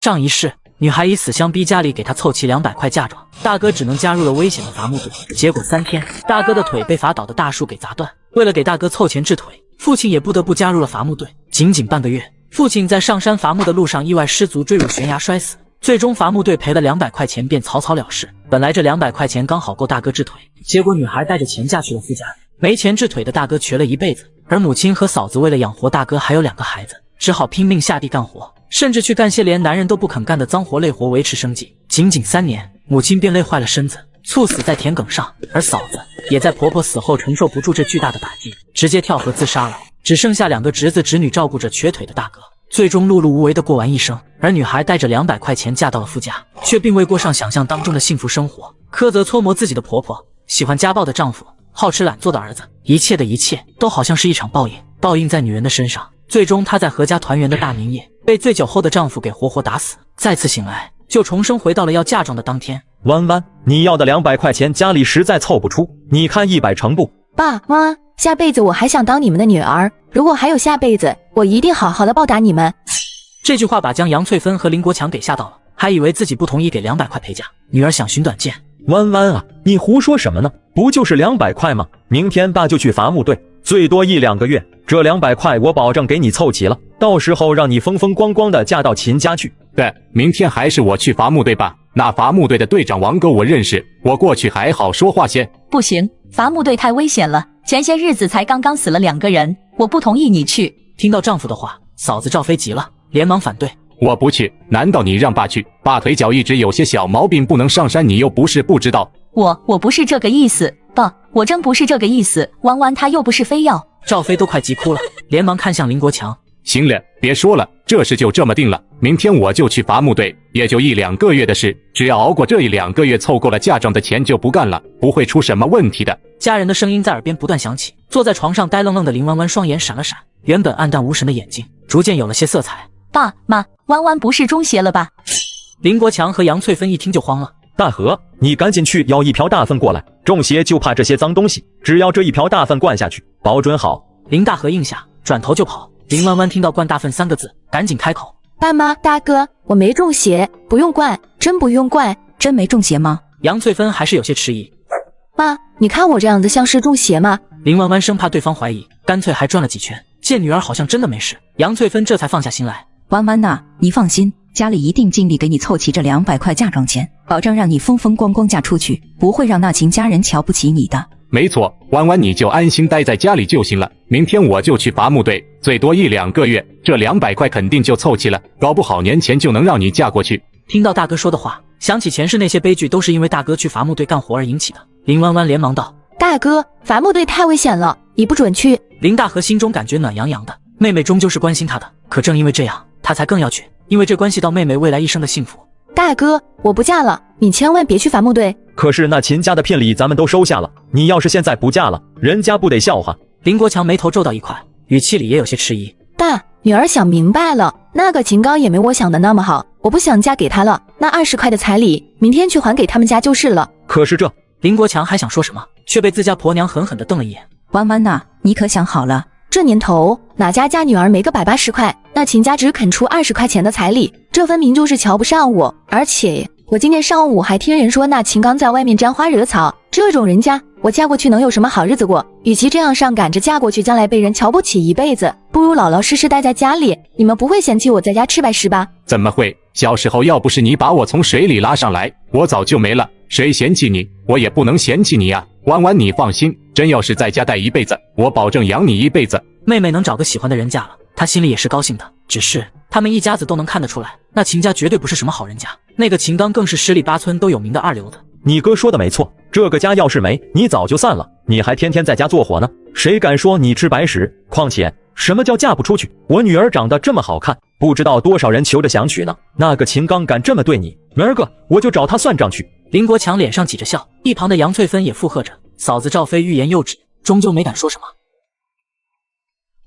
仗一试，女孩以死相逼家里给她凑齐200块嫁妆，大哥只能加入了危险的伐木队。结果3天，大哥的腿被伐倒的大树给砸断。为了给大哥凑钱治腿，父亲也不得不加入了伐木队。仅仅半个月，父亲在上山伐木的路上意外失足坠入悬崖摔死。最终伐木队赔了200块钱便草草了事。本来这200块钱刚好够大哥治腿，结果女孩带着钱嫁去了夫家里。没钱治腿的大哥瘸了一辈子，而母亲和嫂子为了养活大哥还有2个孩子，只好拼命下地干活，甚至去干些连男人都不肯干的脏活累活维持生计。仅仅3年，母亲便累坏了身子，猝死在田埂上，而嫂子也在婆婆死后承受不住这巨大的打击，直接跳河自杀了。只剩下2个侄子侄女照顾着瘸腿的大哥，最终碌碌无为的过完一生。而女孩带着200块钱嫁到了夫家，却并未过上想象当中的幸福生活。苛责搓磨自己的婆婆，喜欢家暴的丈夫，好吃懒做的儿子，一切的一切都好像是一场报应，报应在女人的身上。最终她在阖家团圆的大明夜，被醉酒后的丈夫给活活打死。再次醒来，就重生回到了要嫁妆的当天。弯弯，你要的200块钱家里实在凑不出，你看100成不？爸妈，下辈子我还想当你们的女儿，如果还有下辈子，我一定好好的报答你们。这句话把将杨翠芬和林国强给吓到了，还以为自己不同意给200块陪嫁。女儿想寻短见，弯弯啊，你胡说什么呢？不就是200块吗？明天爸就去伐木队，最多1-2个月，这200块我保证给你凑齐了，到时候让你风风光光的嫁到秦家去。对，明天还是我去伐木队吧。那伐木队的队长王哥我认识，我过去还好说话些。不行，伐木队太危险了，前些日子才刚刚死了2个人，我不同意你去。听到丈夫的话，嫂子赵飞急了，连忙反对。我不去，难道你让爸去？爸腿脚一直有些小毛病，不能上山，你又不是不知道。我不是这个意思，爸，我真不是这个意思。弯弯他又不是非要。赵飞都快急哭了，连忙看向林国强。行了，别说了，这事就这么定了。明天我就去伐木队，也就1-2个月的事，只要熬过这1-2个月，凑够了嫁妆的钱就不干了，不会出什么问题的。家人的声音在耳边不断响起，坐在床上呆愣愣的林弯弯双眼闪了闪，原本暗淡无神的眼睛逐渐有了些色彩。爸妈，弯弯不是中邪了吧？林国强和杨翠芬一听就慌了。大河，你赶紧去舀1瓢大粪过来，中邪就怕这些脏东西，只要这1瓢大粪灌下去，保准好。林大河应下，转头就跑。林弯弯听到灌大粪3个字，赶紧开口。爸妈，大哥，我没中邪，不用灌，真不用灌。真没中邪吗？杨翠芬还是有些迟疑。妈，你看我这样子像是中邪吗？林弯弯生怕对方怀疑，干脆还转了几圈，见女儿好像真的没事，杨翠芬这才放下心来。弯弯呐，你放心，家里一定尽力给你凑齐这200块嫁妆钱，保证让你风风光光嫁出去，不会让那秦家人瞧不起你的。没错，弯弯你就安心待在家里就行了。明天我就去伐木队，最多1-2个月，这200块肯定就凑齐了，搞不好年前就能让你嫁过去。听到大哥说的话，想起前世那些悲剧都是因为大哥去伐木队干活而引起的，林弯弯连忙道：大哥，伐木队太危险了，你不准去。林大河心中感觉暖洋洋的，妹妹终究是关心他的，可正因为这样，他才更要去，因为这关系到妹妹未来一生的幸福。大哥，我不嫁了，你千万别去伐木队。可是那秦家的聘礼咱们都收下了，你要是现在不嫁了，人家不得笑话？林国强眉头皱到一块，语气里也有些迟疑。大女儿想明白了，那个秦刚也没我想的那么好，我不想嫁给他了。那20块的彩礼，明天去还给他们家就是了。可是这……林国强还想说什么，却被自家婆娘狠狠地瞪了一眼。弯弯呐，你可想好了？这年头哪家嫁女儿没个180块？那秦家只肯出20块钱的彩礼，这分明就是瞧不上我。而且我今天上午还听人说那秦刚在外面沾花惹草，这种人家我嫁过去能有什么好日子过？与其这样上赶着嫁过去，将来被人瞧不起一辈子，不如老老实实待在家里。你们不会嫌弃我在家吃白食吧？怎么会？小时候要不是你把我从水里拉上来，我早就没了。谁嫌弃你，我也不能嫌弃你啊。弯弯你放心，真要是在家待一辈子，我保证养你一辈子。妹妹能找个喜欢的人嫁了，她心里也是高兴的。只是他们一家子都能看得出来，那秦家绝对不是什么好人家，那个秦刚更是10里8村都有名的二流子。你哥说的没错，这个家要是没你早就散了，你还天天在家做活呢，谁敢说你吃白食？况且什么叫嫁不出去？我女儿长得这么好看，不知道多少人求着想娶呢。那个秦刚敢这么对你，明儿个我就找他算账去。林国强脸上挤着笑，一旁的杨翠芬也附和着。嫂子赵飞欲言又止，终究没敢说什么。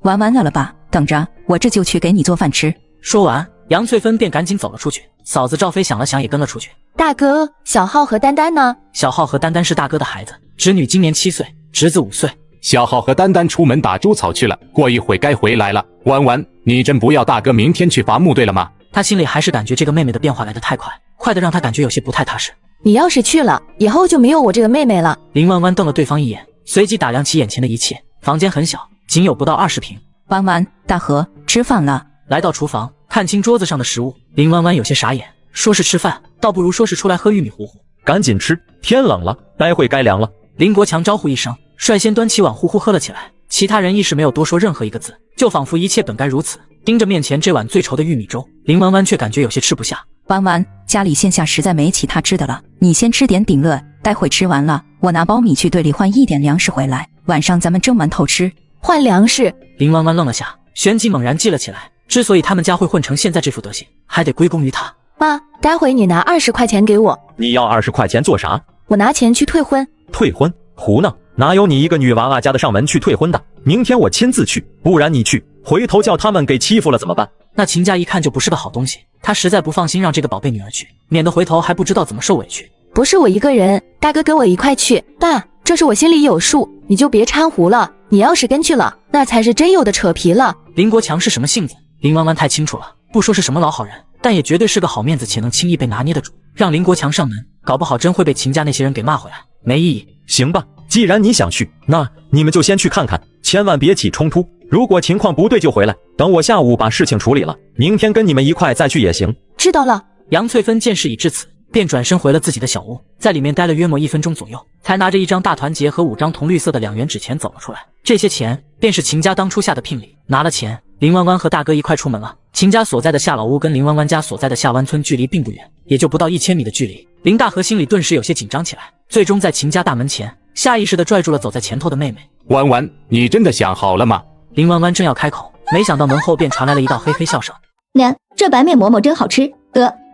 弯弯饿了吧？等着，我这就去给你做饭吃。说完，杨翠芬便赶紧走了出去。嫂子赵飞想了想，也跟了出去。大哥，小浩和丹丹呢？小浩和丹丹是大哥的孩子，侄女今年7岁，侄子5岁。小浩和丹丹出门打猪草去了，过一会该回来了。弯弯，你真不要大哥明天去伐木队了吗？她心里还是感觉这个妹妹的变化来得太快，快得让她感觉有些不太踏实。你要是去了，以后就没有我这个妹妹了。林弯弯瞪了对方一眼，随即打量起眼前的一切。房间很小，仅有不到20平。弯弯，大河，吃饭了。来到厨房，看清桌子上的食物，林弯弯有些傻眼。说是吃饭，倒不如说是出来喝玉米糊糊。赶紧吃，天冷了，待会该凉了。林国强招呼一声，率先端起碗呼呼喝了起来。其他人一时没有多说任何一个字，就仿佛一切本该如此。盯着面前这碗最稠的玉米粥，林弯弯却感觉有些吃不下。弯弯，家里现下实在没其他吃的了，你先吃点顶乐，待会吃完了，我拿苞米去队里换一点粮食回来，晚上咱们蒸馒头吃。换粮食？林弯弯愣了下，旋即猛然记了起来，之所以他们家会混成现在这副德行，还得归功于他。妈，待会你拿20块钱给我。你要20块钱做啥？我拿钱去退婚。退婚？胡闹！哪有你一个女娃娃家的上门去退婚的？明天我亲自去，不然你去，回头叫他们给欺负了怎么办？那秦家一看就不是个好东西，他实在不放心让这个宝贝女儿去，免得回头还不知道怎么受委屈。不是我一个人，大哥跟我一块去。爸，这是我心里有数，你就别掺和了。你要是跟去了，那才是真有的扯皮了。林国强是什么性子，林弯弯太清楚了，不说是什么老好人，但也绝对是个好面子且能轻易被拿捏的主。让林国强上门，搞不好真会被秦家那些人给骂回来，没意义。行吧，既然你想去，那你们就先去看看，千万别起冲突。如果情况不对就回来，等我下午把事情处理了，明天跟你们一块再去也行。知道了。杨翠芬见事已至此，便转身回了自己的小屋，在里面待了约莫1分钟左右，才拿着一张大团结和5张铜绿色的2元纸钱走了出来。这些钱便是秦家当初下的聘礼。拿了钱，林弯弯和大哥一块出门了。秦家所在的下老屋跟林弯弯家所在的下湾村距离并不远，也就不到1000米的距离。林大河心里顿时有些紧张起来，最终在秦家大门前下意识地拽住了走在前头的妹妹。弯弯，你真的想好了吗？林弯弯正要开口，没想到门后便传来了一道嘿嘿笑声。娘，这白面馍馍真好吃。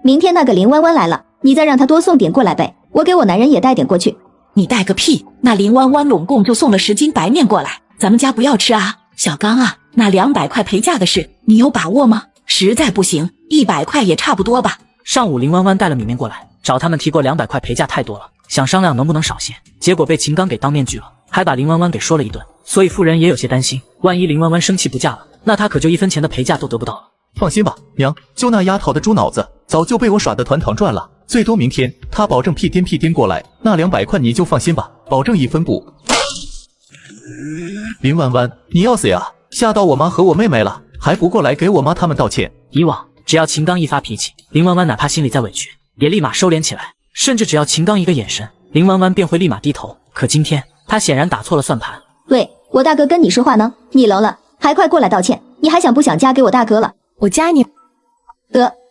明天那个林弯弯来了，你再让他多送点过来呗，我给我男人也带点过去。你带个屁！那林弯弯拢共就送了10斤白面过来，咱们家不要吃啊。小刚啊，那200块陪嫁的事，你有把握吗？实在不行，100块也差不多吧。上午林弯弯带了米面过来，找他们提过200块陪嫁太多了，想商量能不能少些，结果被秦刚给当面拒了，还把林弯弯给说了一顿。所以夫人也有些担心，万一林弯弯生气不嫁了，那她可就1分钱的陪嫁都得不到了。放心吧，娘，就那丫头的猪脑子，早就被我耍得团团转了。最多明天她保证屁颠过来，那200块你就放心吧，保证1分不。林弯弯，你要死呀！吓到我妈和我妹妹了，还不过来给我妈他们道歉。以往只要秦刚一发脾气，林弯弯哪怕心里再委屈，也立马收敛起来，甚至只要秦刚一个眼神，林弯弯便会立马低头。可今天她显然打错了算盘。喂，我大哥跟你说话呢，你聋了？还快过来道歉！你还想不想嫁给我大哥了？我嫁你？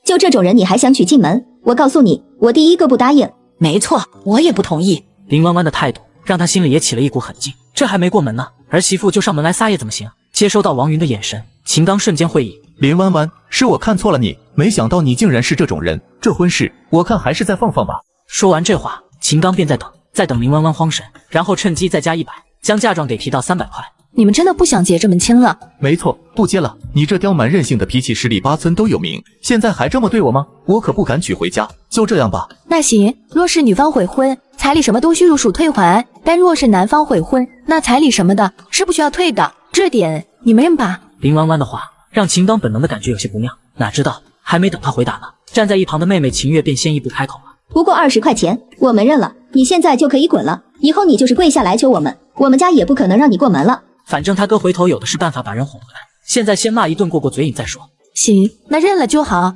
就这种人你还想娶进门？我告诉你，我第一个不答应。没错，我也不同意。林弯弯的态度让他心里也起了一股狠劲，这还没过门呢，儿媳妇就上门来撒野怎么行？接收到王云的眼神，秦刚瞬间会意。林弯弯，是我看错了你，没想到你竟然是这种人。这婚事我看还是再放放吧。说完这话，秦刚便在等林弯弯慌神，然后趁机再加100，将嫁妆给提到300块。你们真的不想结这门亲了？没错，不结了。你这刁蛮任性的脾气，十里八村都有名，现在还这么对我吗？我可不敢娶回家。就这样吧。那行，若是女方悔婚，彩礼什么都需入属退还；但若是男方悔婚，那彩礼什么的是不需要退的，这点你们认吧？林弯弯的话让秦刚本能的感觉有些不妙，哪知道还没等他回答呢，站在一旁的妹妹秦月便先一步开口了。不过20块钱，我们认了，你现在就可以滚了。以后你就是跪下来求我们家也不可能让你过门了。反正他哥回头有的是办法把人哄回来，现在先骂一顿过嘴瘾再说。行，那认了就好。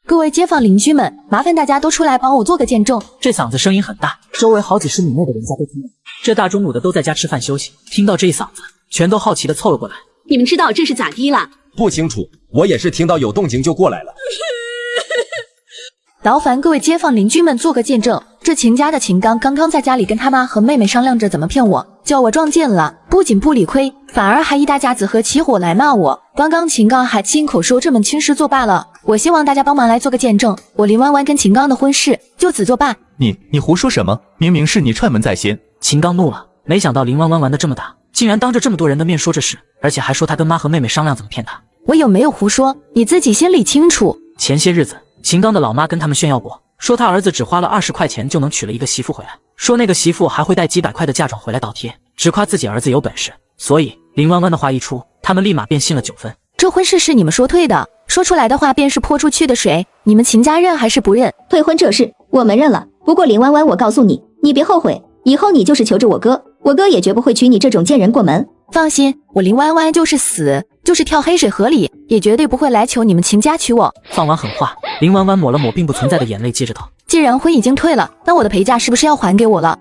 各位街坊邻居们，麻烦大家都出来帮我做个见证。这嗓子声音很大，周围好几十米内的人家都听到。这大中午的都在家吃饭休息，听到这一嗓子，全都好奇的凑了过来。你们知道这是咋地了？不清楚，我也是听到有动静就过来了。劳烦各位街坊邻居们做个见证，这秦家的秦刚刚刚在家里跟他妈和妹妹商量着怎么骗我，叫我撞见了，不仅不理亏，反而还一大家子合起伙来骂我。刚刚秦刚还亲口说这门亲事作罢了，我希望大家帮忙来做个见证，我林弯弯跟秦刚的婚事就此作罢。你胡说什么？明明是你踹门在先。秦刚怒了，没想到林弯弯玩得这么大，竟然当着这么多人的面说这事，而且还说他跟妈和妹妹商量怎么骗他。我有没有胡说，你自己心里清楚。前些日子秦刚的老妈跟他们炫耀过，说他儿子只花了20块钱就能娶了一个媳妇回来，说那个媳妇还会带几百块的嫁妆回来倒贴，只夸自己儿子有本事。所以林弯弯的话一出，他们立马便信了9分。这婚事是你们说退的，说出来的话便是泼出去的水。你们秦家认还是不认？退婚这事我们认了，不过林弯弯，我告诉你，你别后悔，以后你就是求着我哥，我哥也绝不会娶你这种贱人过门。放心，我林弯弯就是死，就是跳黑水河里，也绝对不会来求你们秦家娶我。放完狠话，林弯弯抹了抹并不存在的眼泪，接着道：既然婚已经退了，那我的陪嫁是不是要还给我了？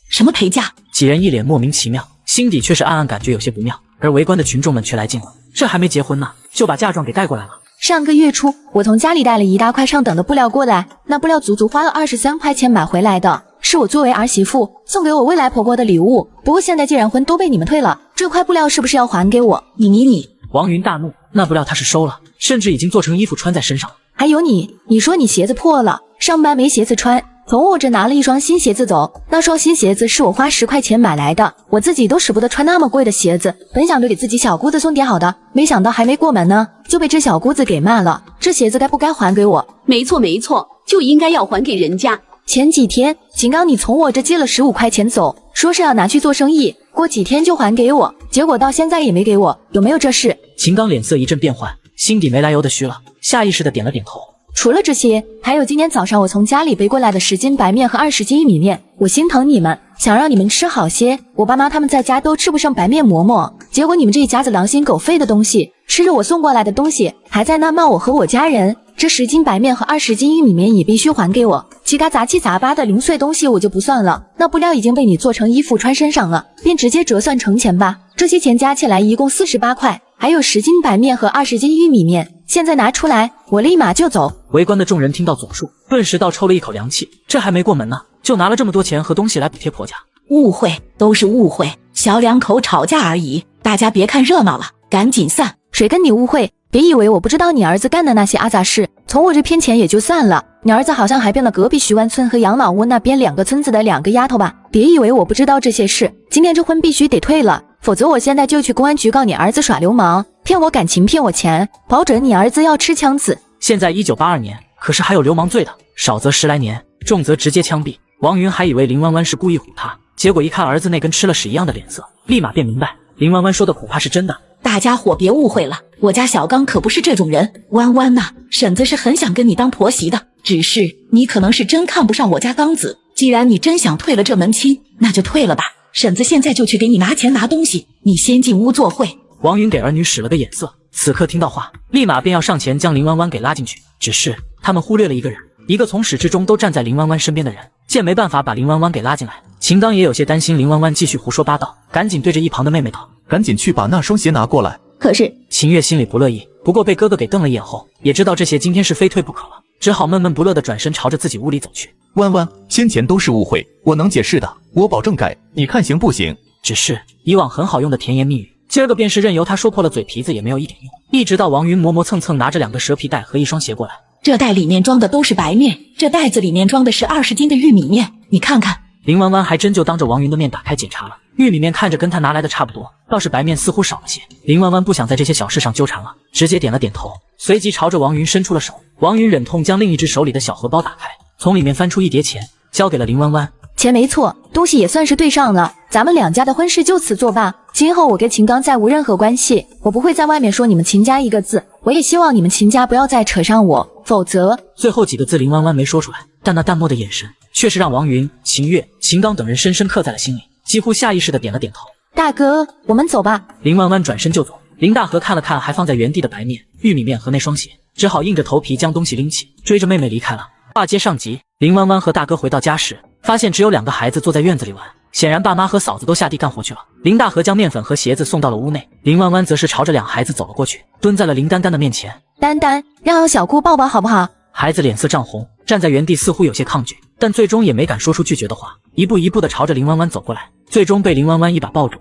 什么陪嫁？几人一脸莫名其妙，心底却是暗暗感觉有些不妙，而围观的群众们却来劲了，这还没结婚呢，就把嫁妆给带过来了。上个月初，我从家里带了一大块上等的布料过来，那布料足足花了23块钱买回来的，是我作为儿媳妇送给我未来婆婆的礼物。不过现在既然婚都被你们退了，这块布料是不是要还给我？你！王云大怒，那布料他是收了，甚至已经做成衣服穿在身上了。还有你说你鞋子破了，上班没鞋子穿，从我这拿了一双新鞋子走，那双新鞋子是我花10块钱买来的，我自己都舍不得穿那么贵的鞋子，本想着给自己小姑子送点好的，没想到还没过门呢，就被这小姑子给骂了。这鞋子该不该还给我？没错，就应该要还给人家。前几天秦刚你从我这借了15块钱走，说是要拿去做生意，过几天就还给我，结果到现在也没给我，有没有这事？秦刚脸色一阵变幻，心底没来由的虚了，下意识的点了点头。除了这些，还有今天早上我从家里背过来的10斤白面和20斤玉米面，我心疼你们，想让你们吃好些。我爸妈他们在家都吃不上白面馍馍，结果你们这一家子狼心狗肺的东西，吃着我送过来的东西，还在那骂我和我家人。这10斤白面和20斤玉米面也必须还给我，其他杂七杂八的零碎东西我就不算了。那布料已经被你做成衣服穿身上了，便直接折算成钱吧。这些钱加起来一共48块，还有10斤白面和20斤玉米面，现在拿出来，我立马就走。围观的众人听到总数，顿时倒抽了一口凉气，这还没过门呢，就拿了这么多钱和东西来补贴婆家。误会，都是误会，小两口吵架而已，大家别看热闹了，赶紧散。谁跟你误会？别以为我不知道你儿子干的那些阿杂事，从我这骗钱也就算了，你儿子好像还骗了隔壁徐湾村和养老窝那边2个村子的2个丫头吧？别以为我不知道这些事，今天这婚必须得退了，否则我现在就去公安局告你儿子耍流氓，骗我感情骗我钱，保准你儿子要吃枪子。现在1982年，可是还有流氓罪的，少则10来年，重则直接枪毙。王云还以为林弯弯是故意唬他，结果一看儿子那跟吃了屎一样的脸色，立马便明白林弯弯说的恐怕是真的。大家伙别误会了，我家小刚可不是这种人。弯弯呐，婶子是很想跟你当婆媳的，只是你可能是真看不上我家刚子。既然你真想退了这门亲，那就退了吧。婶子现在就去给你拿钱拿东西，你先进屋坐会。王云给儿女使了个眼色，此刻听到话，立马便要上前将林弯弯给拉进去。只是他们忽略了一个人，一个从始至终都站在林弯弯身边的人。见没办法把林弯弯给拉进来，秦刚也有些担心林弯弯继续胡说八道，赶紧对着一旁的妹妹道：赶紧去把那双鞋拿过来。可是秦月心里不乐意，不过被哥哥给瞪了一眼后，也知道这些今天是非退不可了，只好闷闷不乐地转身朝着自己屋里走去。弯弯，先前都是误会，我能解释的，我保证改，你看行不行？只是以往很好用的甜言蜜语，今儿个便是任由他说破了嘴皮子也没有一点用。一直到王云磨磨蹭蹭拿着2个蛇皮袋和一双鞋过来，这袋里面装的都是白面，这袋子里面装的是20斤的玉米面，你看看。林弯弯还真就当着王云的面打开检查了，玉米面看着跟他拿来的差不多，倒是白面似乎少了些。林弯弯不想在这些小事上纠缠了，直接点了点头，随即朝着王云伸出了手。王云忍痛将另一只手里的小荷包打开，从里面翻出一叠钱，交给了林弯弯。钱没错，东西也算是对上了，咱们2家的婚事就此作罢。今后我跟秦刚再无任何关系，我不会在外面说你们秦家一个字，我也希望你们秦家不要再扯上我，否则……最后几个字林弯弯没说出来，但那淡漠的眼神却是让王云、秦月、秦刚等人深深刻在了心里，几乎下意识的点了点头。大哥，我们走吧。林弯弯转身就走。林大河看了看还放在原地的白面、玉米面和那双鞋，只好硬着头皮将东西拎起，追着妹妹离开了。话接上集，林弯弯和大哥回到家时，发现只有2个孩子坐在院子里玩，显然爸妈和嫂子都下地干活去了。林大河将面粉和鞋子送到了屋内，林弯弯则是朝着2孩子走了过去，蹲在了林丹丹的面前。丹丹，让小姑抱抱好不好？孩子脸色涨红，站在原地似乎有些抗拒，但最终也没敢说出拒绝的话，一步一步的朝着林弯弯走过来，最终被林弯弯一把抱住。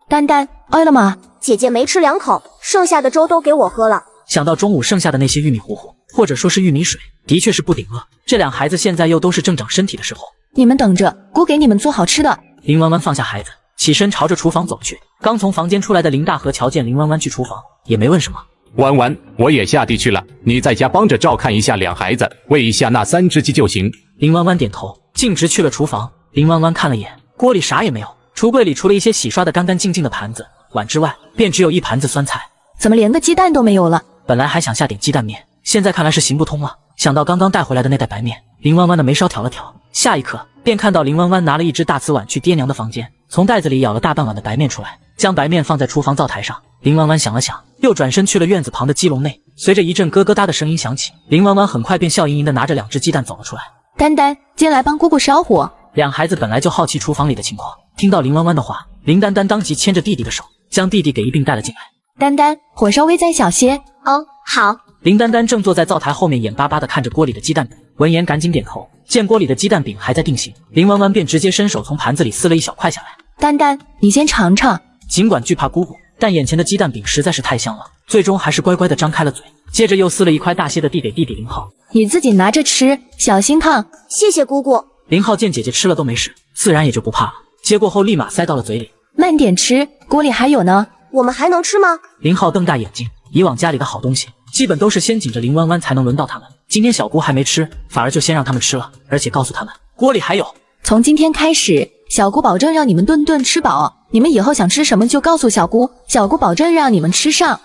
丹丹，饿了吗？姐姐没吃2口，剩下的粥都给我喝了。想到中午剩下的那些玉米糊糊，或者说是玉米水，的确是不顶饿。这2孩子现在又都是正长身体的时候，你们等着，姑给你们做好吃的。林弯弯放下孩子，起身朝着厨房走去。刚从房间出来的林大河瞧见林弯弯去厨房，也没问什么。弯弯，我也下地去了，你在家帮着照看一下2孩子，喂一下那3只鸡就行。林弯弯点头，径直去了厨房。林弯弯看了眼，锅里啥也没有，橱柜里除了一些洗刷的干干净净的盘子，碗之外便只有一盘子酸菜。怎么连个鸡蛋都没有了？本来还想下点鸡蛋面，现在看来是行不通了。想到刚刚带回来的那袋白面，林弯弯的眉梢挑了挑，下一刻便看到林弯弯拿了一只大瓷碗去爹娘的房间，从袋子里舀了大半碗的白面出来，将白面放在厨房灶台上。林弯弯想了想，又转身去了院子旁的鸡笼内。随着一阵咯咯哒的声音响起，林弯弯很快便笑盈盈的拿着2只鸡蛋走了出来。丹丹，进来帮姑姑烧火。两孩子本来就好奇厨房里的情况，听到林弯弯的话，林丹丹当即牵着弟弟的手，将弟弟给一并带了进来。丹丹，火稍微再小些。哦，好。林丹丹正坐在灶台后面，眼巴巴地看着锅里的鸡蛋饼，闻言赶紧点头。见锅里的鸡蛋饼还在定型，林弯弯便直接伸手从盘子里撕了一小块下来。丹丹，你先尝尝。尽管惧怕姑姑，但眼前的鸡蛋饼实在是太香了，最终还是乖乖地张开了嘴，接着又撕了一块大些的递给弟弟林浩。你自己拿着吃，小心烫。谢谢姑姑。林浩见姐姐吃了都没事，自然也就不怕了，接过后立马塞到了嘴里。慢点吃，锅里还有呢。我们还能吃吗？林浩瞪大眼睛，以往家里的好东西基本都是先紧着林弯弯才能轮到他们，今天小姑还没吃，反而就先让他们吃了，而且告诉他们锅里还有。从今天开始，小姑保证让你们顿顿吃饱，你们以后想吃什么就告诉小姑，小姑保证让你们吃上。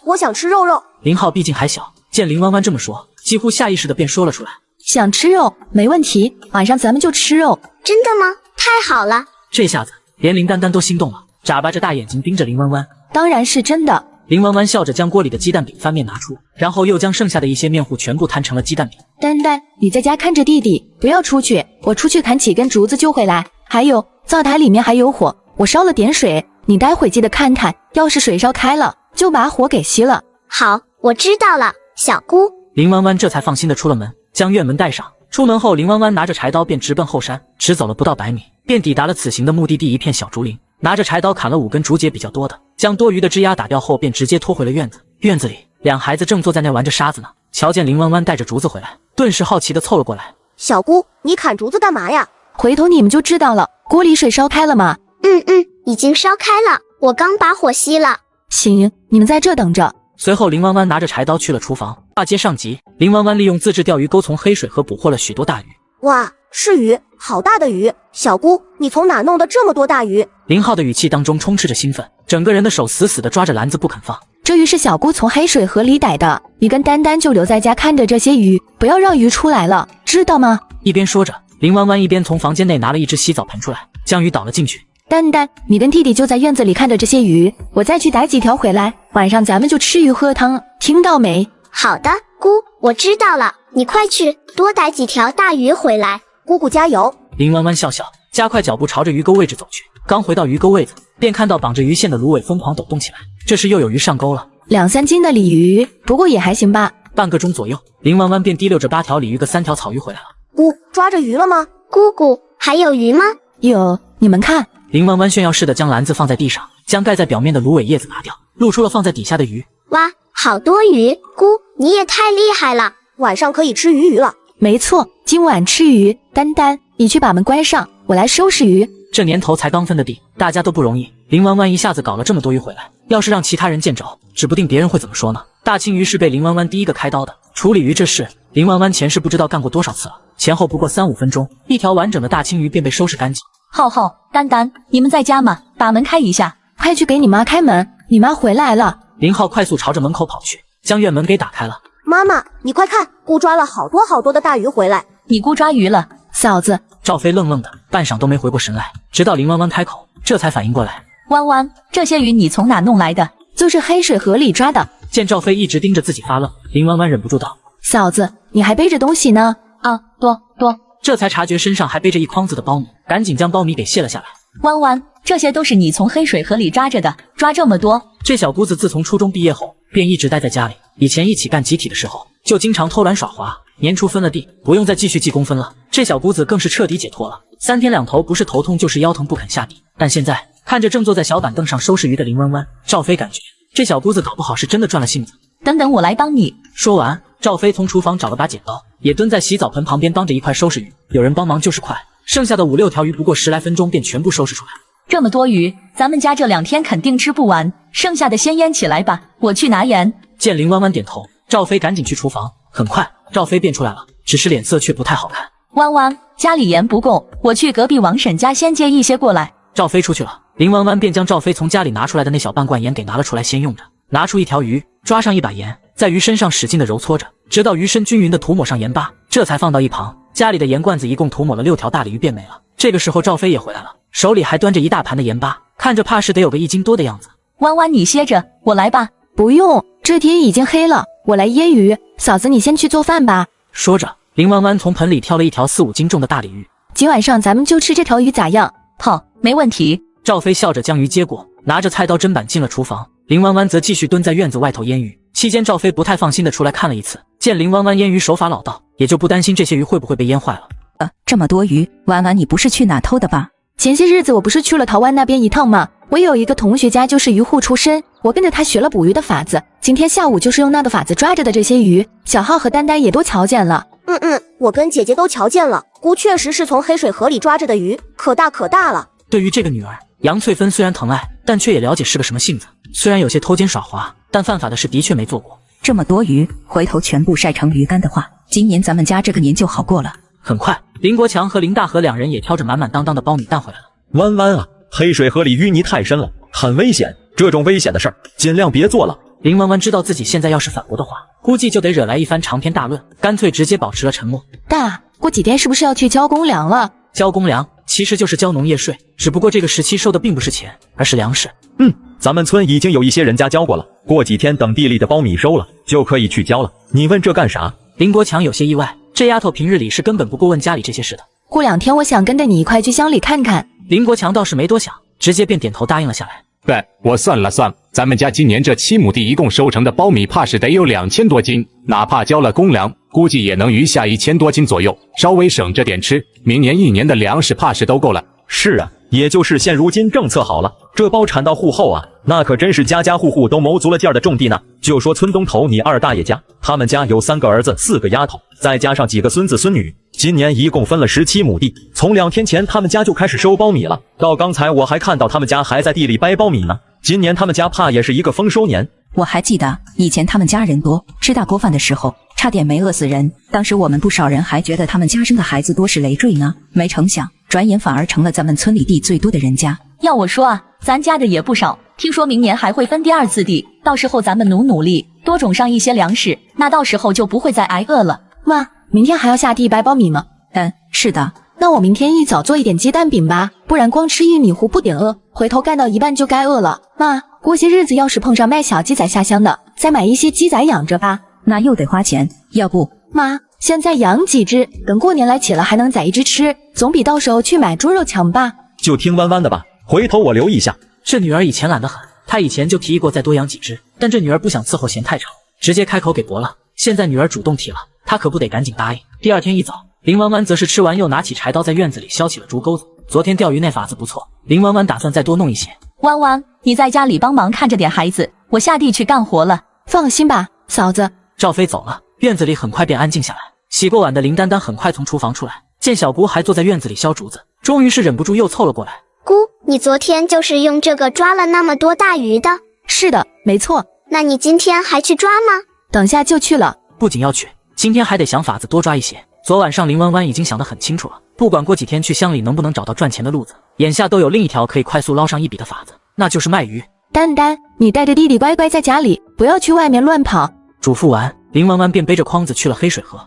我想吃肉肉。林浩毕竟还小，见林弯弯这么说，几乎下意识的便说了出来。想吃肉没问题，晚上咱们就吃肉。真的吗？太好了。这下子连林丹丹都心动了，眨巴着大眼睛盯着林弯弯。当然是真的。林弯弯笑着将锅里的鸡蛋饼翻面拿出，然后又将剩下的一些面糊全部摊成了鸡蛋饼。丹丹，你在家看着弟弟，不要出去，我出去砍几根竹子就回来。还有，灶台里面还有火，我烧了点水，你待会记得看看，要是水烧开了，就把火给熄了。好，我知道了，小姑。林弯弯这才放心的出了门，将院门带上。出门后，林弯弯拿着柴刀便直奔后山，只走了不到100米，便抵达了此行的目的地——一片小竹林。拿着柴刀砍了5根竹节比较多的，将多余的枝丫打掉后，便直接拖回了院子。院子里，两孩子正坐在那玩着沙子呢。瞧见林弯弯带着竹子回来，顿时好奇的凑了过来。小姑，你砍竹子干嘛呀？回头你们就知道了。锅里水烧开了吗？已经烧开了，我刚把火熄了。行，你们在这等着。随后，林弯弯拿着柴刀去了厨房。大街上集，林弯弯利用自制钓鱼钩从黑水河捕获了许多大鱼。哇，是鱼，好大的鱼！小姑，你从哪弄的这么多大鱼？林浩的语气当中充斥着兴奋，整个人的手死死地抓着篮子不肯放。这鱼是小姑从黑水河里逮的，你跟丹丹就留在家看着这些鱼，不要让鱼出来了，知道吗？一边说着，林弯弯一边从房间内拿了一只洗澡盆出来，将鱼倒了进去。丹丹，你跟弟弟就在院子里看着这些鱼，我再去逮几条回来，晚上咱们就吃鱼喝汤，听到没？好的，姑，我知道了，你快去多逮几条大鱼回来。姑姑加油！林弯弯笑笑，加快脚步朝着鱼钩位置走去。刚回到鱼钩位子，便看到绑着鱼线的芦苇疯狂抖动起来，这时又有鱼上钩了，2、3斤的鲤鱼，不过也还行吧。半个钟左右，林弯弯便提溜着8条鲤鱼和3条草鱼回来了。姑，抓着鱼了吗？姑姑，还有鱼吗？有，你们看。林弯弯炫耀似的将篮子放在地上，将盖在表面的芦苇叶子拿掉，露出了放在底下的鱼。哇，好多鱼！姑，你也太厉害了，晚上可以吃鱼了。没错，今晚吃鱼。丹丹，你去把门关上，我来收拾鱼。这年头才刚分的地，大家都不容易。林弯弯一下子搞了这么多鱼回来，要是让其他人见着，指不定别人会怎么说呢。大青鱼是被林弯弯第一个开刀的，处理鱼这事，林弯弯前世不知道干过多少次了。前后不过3、5分钟，一条完整的大青鱼便被收拾干净。浩浩、丹丹，你们在家吗？把门开一下，快去给你妈开门，你妈回来了。林浩快速朝着门口跑去，将院门给打开了。妈妈，你快看，姑抓了好多的大鱼回来。你姑抓鱼了？嫂子。赵飞愣愣的，半晌都没回过神来，直到林弯弯开口，这才反应过来。弯弯，这些鱼你从哪弄来的？就是黑水河里抓的。见赵飞一直盯着自己发愣，林弯弯忍不住道：嫂子，你还背着东西呢？啊，多。这才察觉身上还背着一筐子的苞米，赶紧将苞米给卸了下来。弯弯，这些都是你从黑水河里抓着的，抓这么多。这小姑子自从初中毕业后，便一直待在家里。以前一起干集体的时候，就经常偷懒耍滑。年初分了地，不用再继续记工分了。这小姑子更是彻底解脱了，3天2头不是头痛就是腰疼，不肯下地。但现在看着正坐在小板凳上收拾鱼的林弯弯，赵飞感觉这小姑子搞不好是真的转了性子。等等，我来帮你。说完，赵飞从厨房找了把剪刀，也蹲在洗澡盆旁边帮着一块收拾鱼。有人帮忙就是快，剩下的5、6条鱼不过10来分钟便全部收拾出来。这么多鱼，咱们家这2天肯定吃不完，剩下的先腌起来吧，我去拿盐。见林弯弯点头，赵飞赶紧去厨房。很快，赵飞变出来了，只是脸色却不太好看。弯弯，家里盐不够，我去隔壁王婶家先借一些过来。赵飞出去了，林弯弯便将赵飞从家里拿出来的那小半罐盐给拿了出来，先用着，拿出一条鱼，抓上一把盐，在鱼身上使劲的揉搓着，直到鱼身均匀的涂抹上盐巴，这才放到一旁。家里的盐罐子一共涂抹了6条大鲤鱼便没了。这个时候赵飞也回来了，手里还端着一大盘的盐巴，看着怕是得有个1斤多的样子。弯弯你歇着，我来吧。不用，这天已经黑了，我来腌鱼。嫂子你先去做饭吧。说着，林弯弯从盆里挑了一条4、5斤重的大鲤鱼。今晚上咱们就吃这条鱼咋样？好，没问题。赵飞笑着将鱼接过，拿着菜刀砧板进了厨房。林弯弯则继续蹲在院子外头腌鱼。期间赵飞不太放心的出来看了一次，见林弯弯腌鱼手法老道，也就不担心这些鱼会不会被腌坏了。这么多鱼，弯弯你不是去哪偷的吧？前些日子我不是去了陶湾那边一趟吗？我有一个同学家就是渔户出身，我跟着他学了捕鱼的法子，今天下午就是用那个法子抓着的这些鱼。小浩和丹丹也都瞧见了。我跟姐姐都瞧见了，姑确实是从黑水河里抓着的鱼，可大了。对于这个女儿，杨翠芬虽然疼爱，但却也了解是个什么性子。虽然有些偷奸耍滑，但犯法的事的确没做过。这么多鱼，回头全部晒成鱼干的话，今年咱们家这个年就好过了。很快，林国强和林大河2人也挑着满满当当的苞米蛋回来了。弯弯啊，黑水河里淤泥太深了，很危险，这种危险的事儿尽量别做了。林弯弯知道自己现在要是反驳的话，估计就得惹来一番长篇大论，干脆直接保持了沉默。大，过几天是不是要去交公粮了？交公粮其实就是交农业税，只不过这个时期收的并不是钱，而是粮食。咱们村已经有一些人家交过了，过几天等地里的苞米收了，就可以去交了。你问这干啥？林国强有些意外，这丫头平日里是根本不过问家里这些事的。过2天我想跟着你一块去乡里看看。林国强倒是没多想，直接便点头答应了下来。对，我算了，咱们家今年这7亩地一共收成的苞米怕是得有2000多斤，哪怕交了公粮，估计也能余下1000多斤左右，稍微省着点吃，明年1年的粮食怕是都够了。是啊，也就是现如今政策好了，这包产到户后啊，那可真是家家户户都谋足了劲儿的种地呢。就说村东头你二大爷家，他们家有3个儿子4个丫头，再加上几个孙子孙女，今年一共分了17亩地。从2天前他们家就开始收苞米了，到刚才我还看到他们家还在地里掰苞米呢。今年他们家怕也是一个丰收年。我还记得以前他们家人多，吃大锅饭的时候差点没饿死人，当时我们不少人还觉得他们家生的孩子多是累赘呢，没成想转眼反而成了咱们村里地最多的人家。要我说啊，咱家的也不少，听说明年还会分第2次地，到时候咱们努力，多种上一些粮食，那到时候就不会再挨饿了。妈，明天还要下地掰苞米吗？是的。那我明天一早做一点鸡蛋饼吧，不然光吃玉米糊不顶饿，回头干到一半就该饿了。妈，过些日子要是碰上卖小鸡仔下乡的，再买一些鸡仔养着吧。那又得花钱，要不妈，现在养几只，等过年来起了还能宰一只吃，总比到时候去买猪肉强吧。就听弯弯的吧，回头我留意一下。这女儿以前懒得很，她以前就提议过再多养几只，但这女儿不想伺候嫌太吵，直接开口给驳了。现在女儿主动提了，她可不得赶紧答应。第2天一早，林弯弯则是吃完又拿起柴刀在院子里削起了猪钩子。昨天钓鱼那法子不错，林弯弯打算再多弄一些。弯弯，你在家里帮忙看着点孩子，我下地去干活了。放心吧，嫂子。赵飞走了，院子里很快便安静下来。洗过碗的林丹丹很快从厨房出来，见小姑还坐在院子里削竹子，终于是忍不住又凑了过来。姑，你昨天就是用这个抓了那么多大鱼的？是的，没错。那你今天还去抓吗？等下就去了。不仅要去，今天还得想法子多抓一些。昨晚上林弯弯已经想得很清楚了，不管过几天去乡里能不能找到赚钱的路子，眼下都有另一条可以快速捞上一笔的法子，那就是卖鱼。丹丹，你带着弟弟乖乖在家里，不要去外面乱跑。嘱咐完，林弯弯便背着筐子去了黑水河。